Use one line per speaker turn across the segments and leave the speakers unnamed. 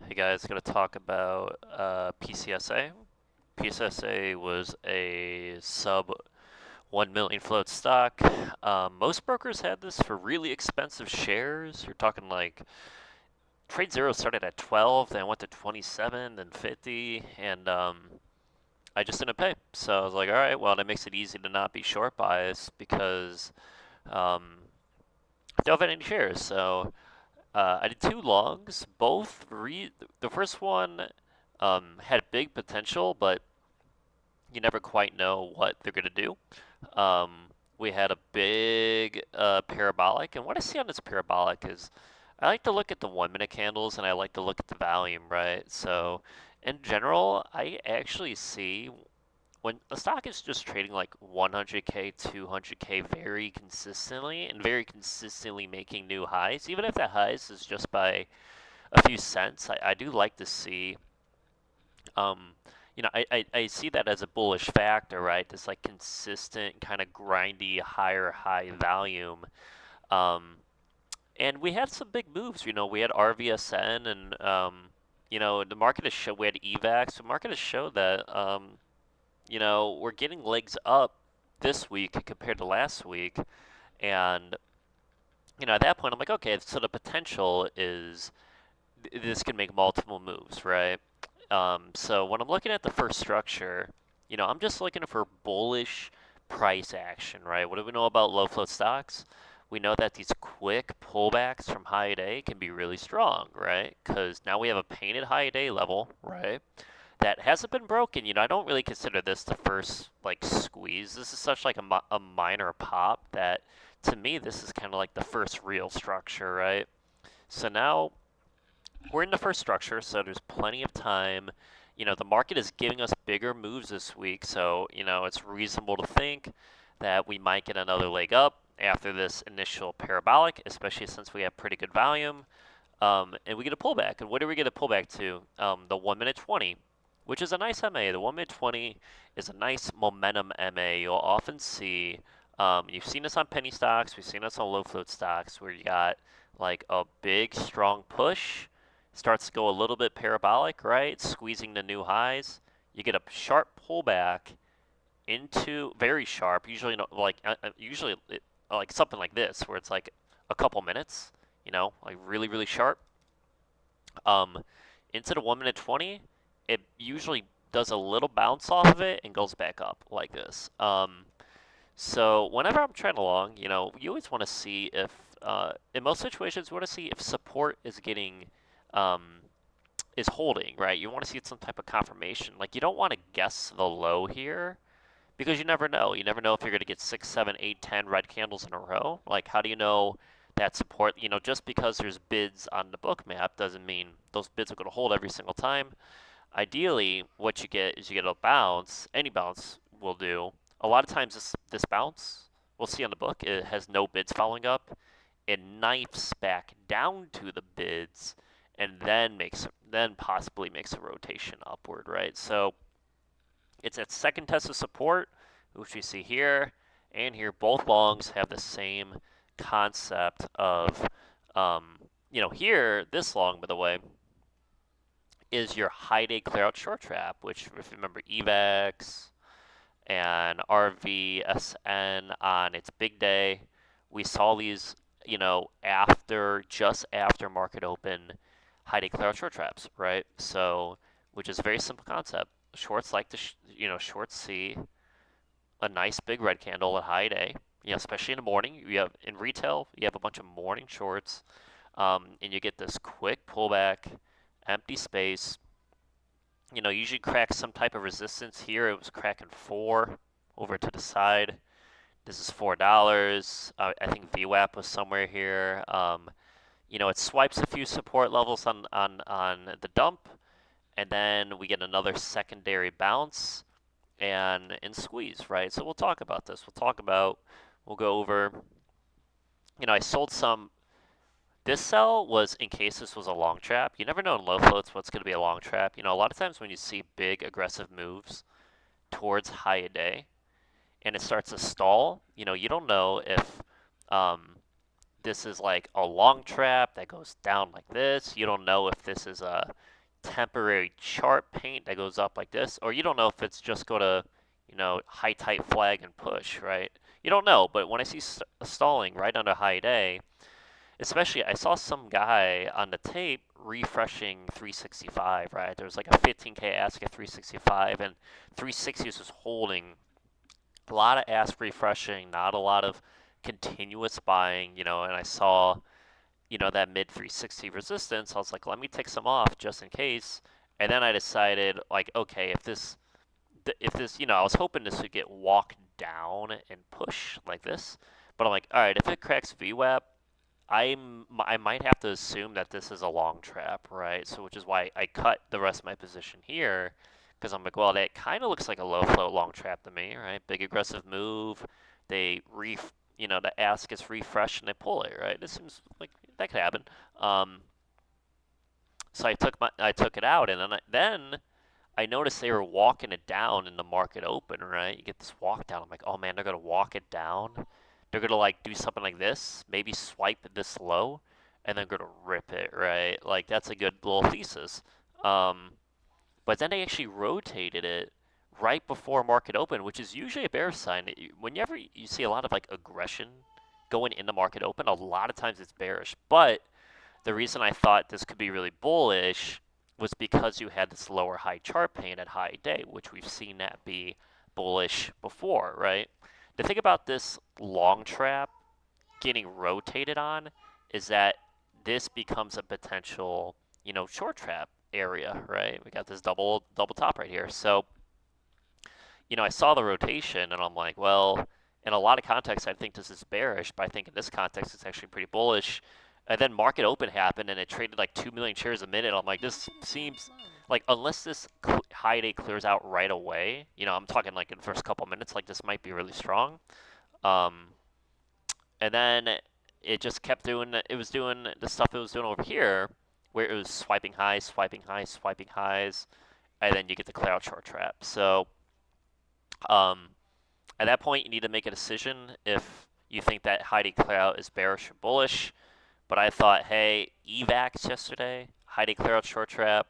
Hey guys, going to talk about PCSA. PCSA was a sub 1 million float stock. Most brokers had this for really expensive shares. You're talking like Trade Zero started at 12, then went to 27, then 50, and I just didn't pay. So I was like, all right, well, that makes it easy to not be short biased because I don't have any shares. So I did two longs. The first one had big potential, but you never quite know what they're going to do. We had a big parabolic, and what I see on this parabolic is I like to look at the 1 minute candles and I like to look at the volume, right? So, in general, I actually see when the stock is just trading like 100K, 200K very consistently and very consistently making new highs, even if that highs is just by a few cents, I do like to see um, I see that as a bullish factor, right? This like consistent kind of grindy higher high volume. Um, and we had some big moves. We had RVSN and the market has showed we had EVAX. The market has showed that we're getting legs up this week compared to last week. And at that point I'm like, okay, so the potential is this can make multiple moves, right? So when I'm looking at the first structure, I'm just looking for bullish price action, right? What do we know about low float stocks? We know that these quick pullbacks from high day can be really strong, right? Because now we have a painted high day level, right? That hasn't been broken. I don't really consider this the first like squeeze. This is such like a minor pop that to me this is kind of like the first real structure, right? So now we're in the first structure, so there's plenty of time. The market is giving us bigger moves this week, so, it's reasonable to think that we might get another leg up after this initial parabolic, especially since we have pretty good volume. And we get a pullback. And what do we get a pullback to? The 1 minute 20, which is a nice MA. The 1 minute 20 is a nice momentum MA. You'll often see, you've seen this on penny stocks, we've seen this on low float stocks, where you got like a big, strong push, starts to go a little bit parabolic, right? Squeezing the new highs. You get a sharp pullback into very sharp, usually like something like this, where it's like a couple minutes, like really, really sharp. Um, into the 1 minute 20, it usually does a little bounce off of it and goes back up like this. So whenever I'm trading along, you always want to see if, in most situations, you want to see if support um, is holding, right? You want to see some type of confirmation. Like you don't want to guess the low here because you never know. You never know if you're going to get 6, 7, 8, 10 red candles in a row. Like how do you know that support? Just because there's bids on the book map doesn't mean those bids are going to hold every single time. Ideally, what you get is you get a bounce. Any bounce will do. A lot of times this bounce we'll see on the book, it has no bids following up. It knifes back down to the bids and then possibly makes a rotation upward, right? So it's at second test of support, which we see here and here. Both longs have the same concept of, here, this long, by the way, is your high day clearout short trap, which, if you remember, EVAX and RVSN on its big day, we saw these, just after market open, high day clearout short traps, right? So, which is a very simple concept. Shorts like to, shorts see a nice big red candle at high day, especially in the morning. You have in retail, you have a bunch of morning shorts, and you get this quick pullback, empty space. Usually cracks some type of resistance here. It was cracking 4 over to the side. This is $4. I think VWAP was somewhere here. It swipes a few support levels on the dump, and then we get another secondary bounce and squeeze, right? So we'll talk about this. We'll go over, I sold some. This sell was in case this was a long trap. You never know in low floats what's going to be a long trap. A lot of times when you see big aggressive moves towards high a day and it starts to stall, you don't know if this is like a long trap that goes down like this. You don't know if this is a, temporary chart paint that goes up like this, or you don't know if it's just going to, high tight flag and push, right? You don't know, but when I see stalling right under high day, especially I saw some guy on the tape refreshing 365, right? There was like a 15K ask at 365, and 360 was holding a lot of ask refreshing, not a lot of continuous buying, and I saw, that mid 360 resistance. I was like, let me take some off just in case. And then I decided, like, okay, if this, I was hoping this would get walked down and push like this, but I'm like, all right, if it cracks VWAP, I might have to assume that this is a long trap, right? So which is why I cut the rest of my position here, because I'm like, well, that kind of looks like a low float long trap to me, right? Big aggressive move. They the ask gets refreshed and they pull it, right? This seems like that could happen. Um, so I took it out, and then I noticed they were walking it down in the market open, right? You get this walk down. I'm like, oh man, they're gonna walk it down. They're gonna like do something like this, maybe swipe it this low, and then gonna rip it, right? Like that's a good little thesis. Um, but then they actually rotated it right before market open, which is usually a bear sign. Whenever you see a lot of like aggression going into market open, a lot of times it's bearish. But the reason I thought this could be really bullish was because you had this lower high chart pain at high day, which we've seen that be bullish before, right? The thing about this long trap getting rotated on is that this becomes a potential, short trap area, right? We got this double top right here. So, I saw the rotation and I'm like, well, in a lot of contexts, I think this is bearish, but I think in this context, it's actually pretty bullish. And then market open happened and it traded like 2 million shares a minute. I'm like, this seems like unless this high day clears out right away, I'm talking like in the first couple minutes, like this might be really strong. Um, and then it just kept doing, it was doing the stuff it was doing over here, where it was swiping highs, swiping highs, swiping highs, and then you get the Clearout short trap. So, um, at that point, you need to make a decision if you think that Heidi Clearout is bearish or bullish. But I thought, hey, EVAX yesterday, Heidi Clearout short trap,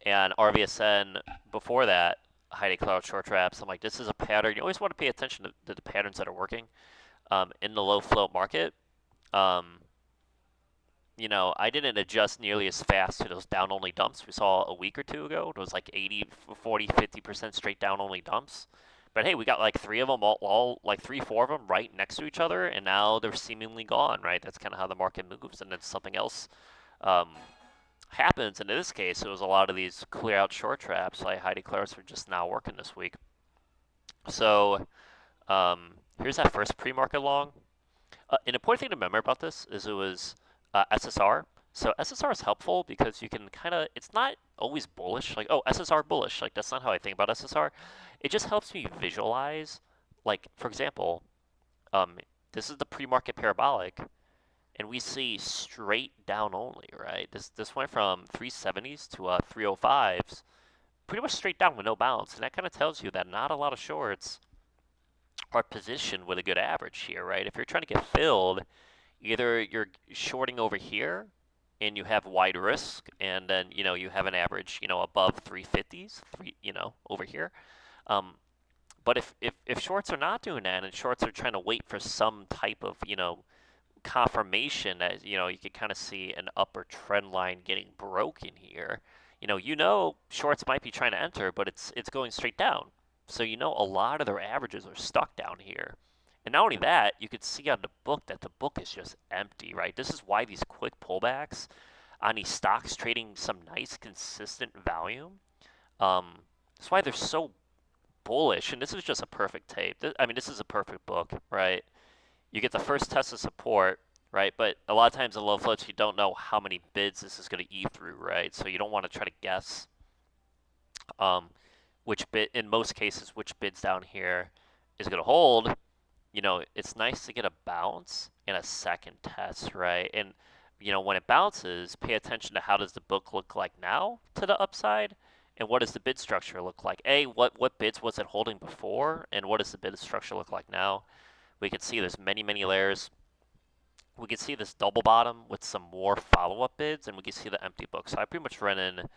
and RVSN before that, Heidi Clearout short traps. I'm like, this is a pattern. You always want to pay attention to the patterns that are working in the low float market. Um, I didn't adjust nearly as fast to those down only dumps we saw a week or two ago. It was like 80, 40, 50% straight down only dumps. But hey, we got like three of them, all like three, four of them right next to each other, and now they're seemingly gone, right? That's kind of how the market moves, and then something else um, happens. And in this case, it was a lot of these clear out short traps, like high declares, are just now working this week. So here's that first pre-market long. An important thing to remember about this is it was SSR. So SSR is helpful because you can kind of, it's not always bullish, like, oh, SSR bullish. Like, that's not how I think about SSR. It just helps me visualize, like, for example, um, this is the pre-market parabolic, and we see straight down only, right? This went from 370s to 305s, pretty much straight down with no bounce. And that kind of tells you that not a lot of shorts are positioned with a good average here, right? If you're trying to get filled, either you're shorting over here and you have wide risk, and then you have an average above 350s, over here. Um, but if shorts are not doing that, and shorts are trying to wait for some type of confirmation that you could kind of see an upper trend line getting broken here. Shorts might be trying to enter, but it's going straight down. So a lot of their averages are stuck down here. And not only that, you could see on the book that the book is just empty, right? This is why these quick pullbacks on these stocks trading some nice consistent volume. That's why they're so bullish. And this is just a perfect tape. This is a perfect book, right? You get the first test of support, right? But a lot of times in low floats, you don't know how many bids this is going to eat through, right? So you don't want to try to guess um, which bid, in most cases, which bids down here is going to hold. It's nice to get a bounce in a second test, right? And when it bounces, pay attention to how does the book look like now to the upside, and what does the bid structure look like? What bids was it holding before, and what does the bid structure look like now? We can see there's many layers. We can see this double bottom with some more follow-up bids, and we can see the empty book. So I pretty much run in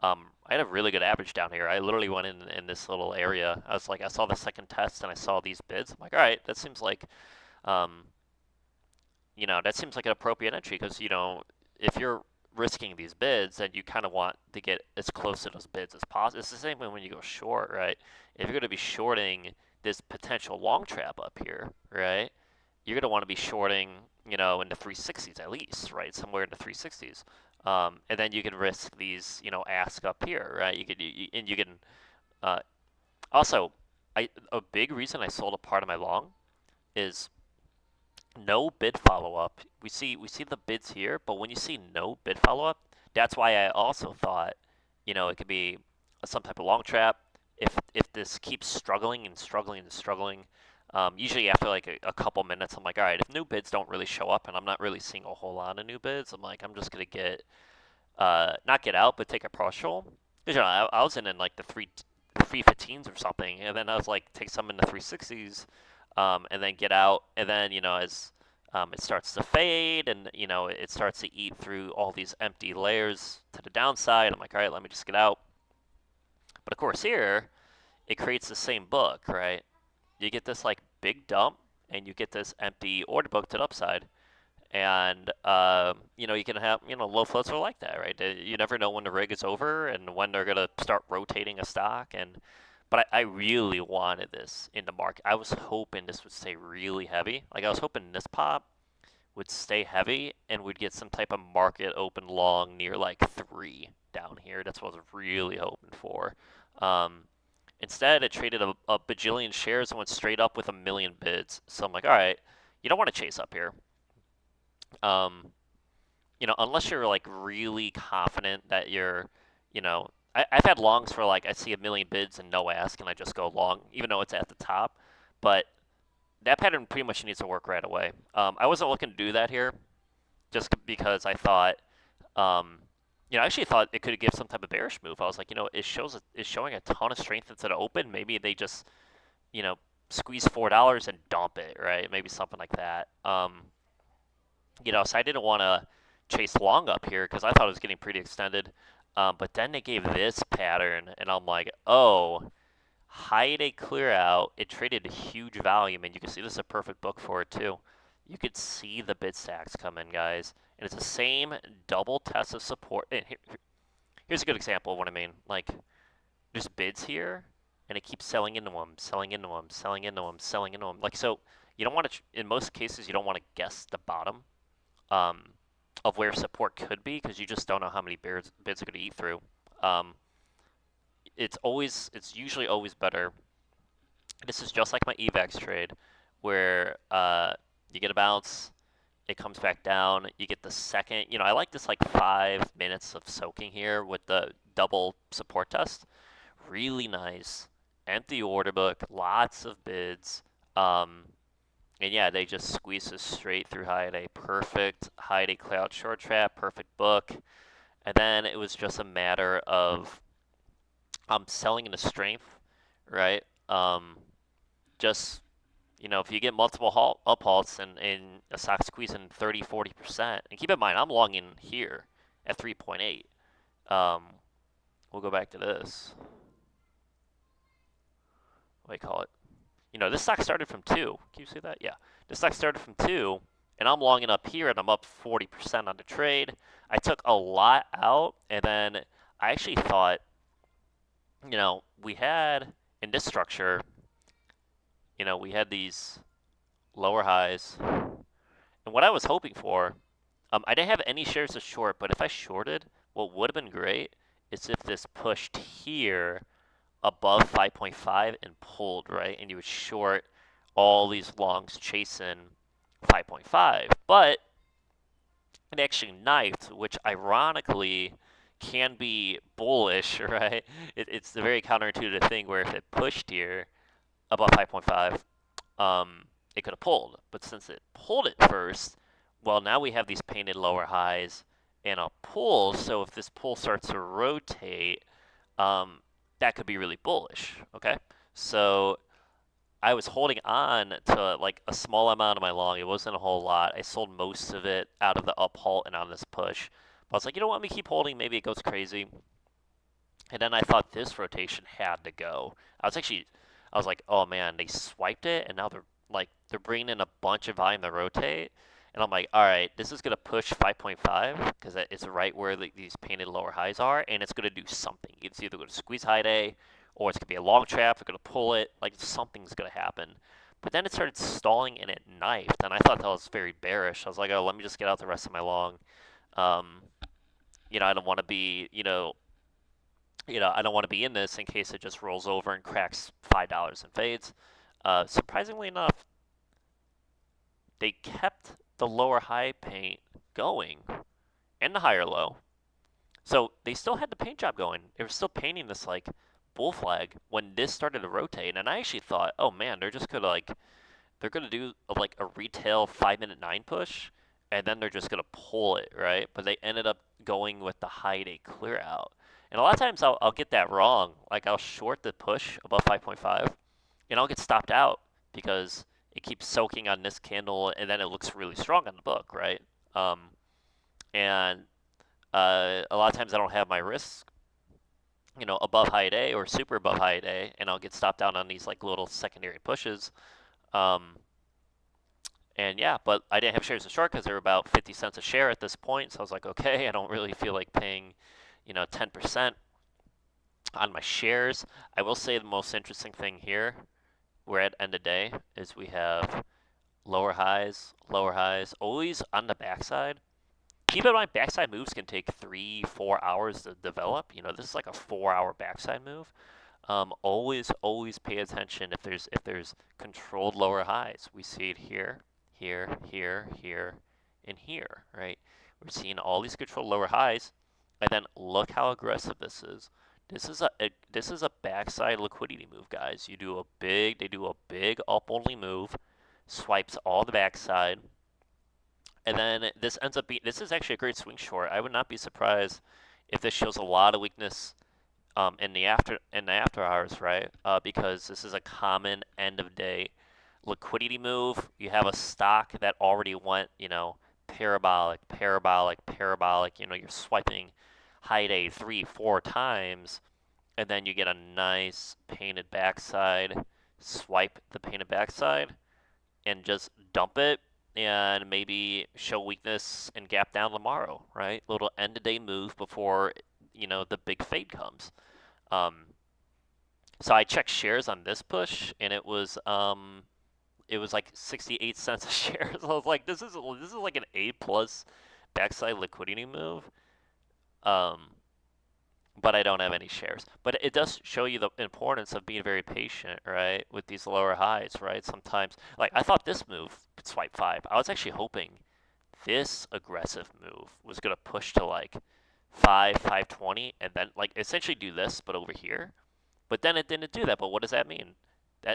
I had a really good average down here. I literally went in this little area. I was like, I saw the second test and I saw these bids. I'm like, all right, that seems like, um, that seems like an appropriate entry because, if you're risking these bids, then you kind of want to get as close to those bids as possible. It's the same way when you go short, right? If you're going to be shorting this potential long trap up here, right? You're going to want to be shorting, in the 360s at least, right? Somewhere in the 360s. And then you can risk these, ask up here, right? And you can uh, also, a big reason I sold a part of my long is no bid follow up. We see the bids here, but when you see no bid follow up, that's why I also thought, it could be some type of long trap. If this keeps struggling and struggling and struggling, usually after like a couple minutes, I'm like, all right, if new bids don't really show up and I'm not really seeing a whole lot of new bids, I'm like, I'm just gonna get not get out, but take a partial. Because I was in like the 315s or something, and then I was like take some in the 360s, and then get out, and then as it starts to fade, and it starts to eat through all these empty layers to the downside. I'm like, all right, let me just get out. But of course here, it creates the same book, right? You get this like big dump, and you get this empty order book to the upside. And you can have low floats are like that, right? You never know when the rig is over and when they're gonna start rotating a stock. But I really wanted this in the market. I was hoping this would stay really heavy. Like I was hoping this pop would stay heavy and we'd get some type of market open long near like 3 down here. That's what I was really hoping for. Um, Instead, it traded a bajillion shares and went straight up with a million bids. So I'm like, all right, you don't want to chase up here. Um, unless you're like really confident that I've had longs for like I see a million bids and no ask, and I just go long, even though it's at the top. But that pattern pretty much needs to work right away. I wasn't looking to do that here, just because I thought, um, I actually thought it could give some type of bearish move. I was like, it's showing a ton of strength into the open. Maybe they just, you know, squeeze $4 and dump it, right? Maybe something like that. So I didn't want to chase long up here because I thought it was getting pretty extended. But then they gave this pattern, and I'm like, oh, hide a clear out. It traded a huge volume, and you can see this is a perfect book for it too. You could see the bid stacks come in, guys, and it's the same double test of support. And here's a good example of what I mean. Like, there's bids here, and it keeps selling into them, selling into them, selling into them, selling into them. Like, so you don't want to. In most cases, you don't want to guess the bottom um, of where support could be because you just don't know how many bids are going to eat through. Um, it's usually always better. This is just like my EVAX trade, where you get a bounce, it comes back down, you get the second. I like this like 5 minutes of soaking here with the double support test. Really nice, empty order book, lots of bids. Um, and yeah, they just squeeze us straight through high day. Perfect high day cloud short trap, perfect book. And then it was just a matter of selling into strength, right? Just if you get multiple up halts and a stock squeezing 30, 40%, and keep in mind, I'm long in here at 3.8. We'll go back to this. What do you call it? This stock started from 2. Can you see that? Yeah. This stock started from 2, and I'm longing up here, and I'm up 40% on the trade. I took a lot out, and then I actually thought, we had, in this structure, we had these lower highs. And what I was hoping for, I didn't have any shares to short, but if I shorted, what would have been great is if this pushed here above 5.5 and pulled, right? And you would short all these longs chasing 5.5. But it actually knifed, which ironically can be bullish, right? It's the very counterintuitive thing where if it pushed here above 5.5, it could have pulled. But since it pulled it first, well, now we have these painted lower highs and a pull. So if this pull starts to rotate, that could be really bullish. Okay, so I was holding on to like a small amount of my long. It wasn't a whole lot. I sold most of it out of the up halt and on this push. But I was like, you know what? Let me keep holding. Maybe it goes crazy. And then I thought this rotation had to go. I was like, oh man, they swiped it, and now they're bringing in a bunch of volume to rotate. And I'm like, all right, this is gonna push 5.5 because it's right where these painted lower highs are, and it's gonna do something. It's either gonna squeeze high day, or it's gonna be a long trap. They're gonna pull it. Like something's gonna happen. But then it started stalling and it knifed, and I thought that was very bearish. I was like, oh, let me just get out the rest of my long. Um, I don't want to be, I don't want to be in this in case it just rolls over and cracks $5 and fades. Surprisingly enough, they kept the lower high paint going and the higher low. So they still had the paint job going. They were still painting this like bull flag when this started to rotate. And I actually thought, oh man, they're gonna do like a retail 5-minute 9 push, and then they're just gonna pull it, right? But they ended up going with the high day clear out. And a lot of times I'll get that wrong. Like I'll short the push above 5.5, and I'll get stopped out because it keeps soaking on this candle, and then it looks really strong on the book, right? Um, and a lot of times I don't have my risk, above high day or super above high day, and I'll get stopped out on these like little secondary pushes. Um, And yeah, but I didn't have shares in short because they were about 50 cents a share at this point. So I was like, okay, I don't really feel like paying, 10% on my shares. I will say the most interesting thing here, we're at end of day, is we have lower highs, always on the backside. Keep in mind, backside moves can take 3-4 hours to develop. This is like a 4-hour backside move. Always pay attention if there's controlled lower highs. We see it here, here, here, here, and here, right? We're seeing all these controlled lower highs, and then look how aggressive this is. This is a backside liquidity move, guys. They do a big up only move, swipes all the backside, and then this is actually a great swing short. I would not be surprised if this shows a lot of weakness in the after hours, right? Because this is a common end of day liquidity move. You have a stock that already went, parabolic, parabolic, parabolic. You're swiping high day 3-4 times, and then you get a nice painted backside. Swipe the painted backside and just dump it. And maybe show weakness and gap down tomorrow, right? Little end of day move before the big fade comes. Um, so I checked shares on this push, and it was like 68 cents a share. So I was like, this is like an A plus backside liquidity move. Um, but I don't have any shares. But it does show you the importance of being very patient, right, with these lower highs, right? Sometimes, like I thought this move could swipe 5. I was actually hoping this aggressive move was gonna push to like 520, and then like essentially do this, but over here. But then it didn't do that. But what does that mean?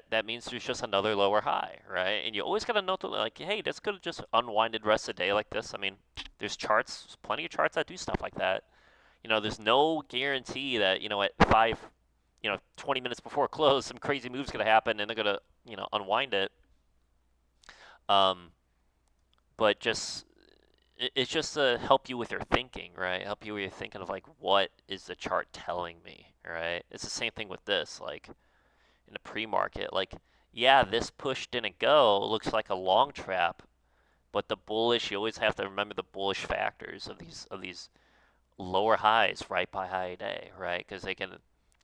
That means there's just another lower high, right? And you always gotta note that, like, hey, this could have just unwinded rest of the day like this. I mean, there's plenty of charts that do stuff like that. There's no guarantee that at 20 minutes before close, some crazy move's gonna happen and they're gonna unwind it. Um, but it's just to help you with your thinking, right? Help you with your thinking of like, what is the chart telling me, right? It's the same thing with this, like in the pre-market, like, yeah, this push didn't go. It looks like a long trap, but the bullish, you always have to remember the bullish factors of these lower highs right by high day, right? Because they can,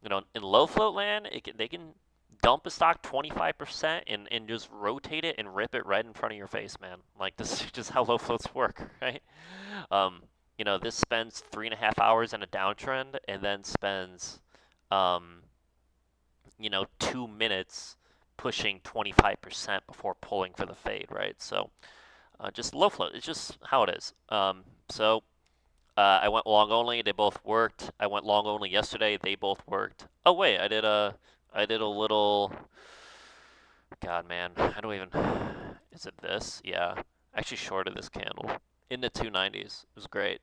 in low float land, they can dump a stock 25% and just rotate it and rip it right in front of your face, man. Like this is just how low floats work, right? Um, this spends 3.5 hours in a downtrend and then spends, um, 2 minutes pushing 25% before pulling for the fade, right? So just low float. It's just how it is. So I went long only. They both worked. I went long only yesterday. They both worked. Oh wait, I did a little. God, man, I don't even. Is it this? Yeah, I actually shorted this candle in the 290s. It was great.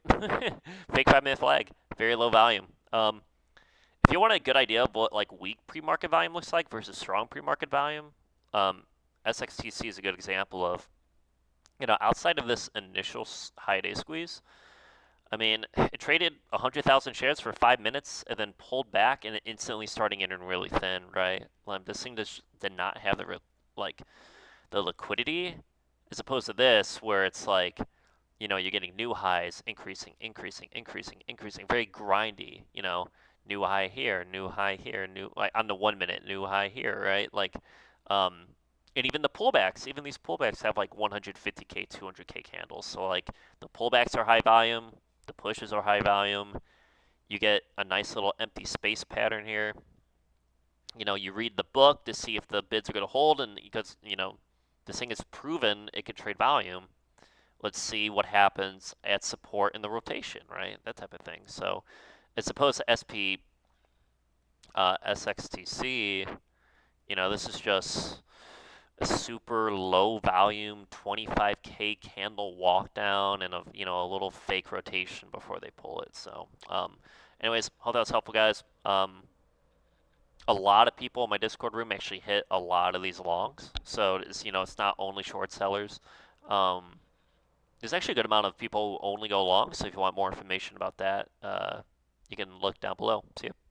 Fake 5-minute flag. Very low volume. If you want a good idea of what like weak pre-market volume looks like versus strong pre-market volume, um, SXTC is a good example of outside of this initial high day squeeze. I mean, it traded 100,000 shares for 5 minutes and then pulled back and it instantly starting getting really thin, right? Like this thing just did not have like the liquidity as opposed to this where it's like, you're getting new highs, increasing, increasing, increasing, increasing, very grindy, new high here, new high here, new like on the 1 minute, new high here, right? Like, um, and even the pullbacks, even these pullbacks have like 150K, 200K candles. So like the pullbacks are high volume, the pushes are high volume. You get a nice little empty space pattern here. You read the book to see if the bids are going to hold, and because this thing is proven it can trade volume. Let's see what happens at support in the rotation, right? That type of thing. So, as opposed to SXTC, this is just a super low volume 25K candle walk down and a little fake rotation before they pull it. So, anyways, hope that was helpful, guys. A lot of people in my Discord room actually hit a lot of these longs, so it's not only short sellers. Um, there's actually a good amount of people who only go long, so if you want more information about that, you can look down below. See you.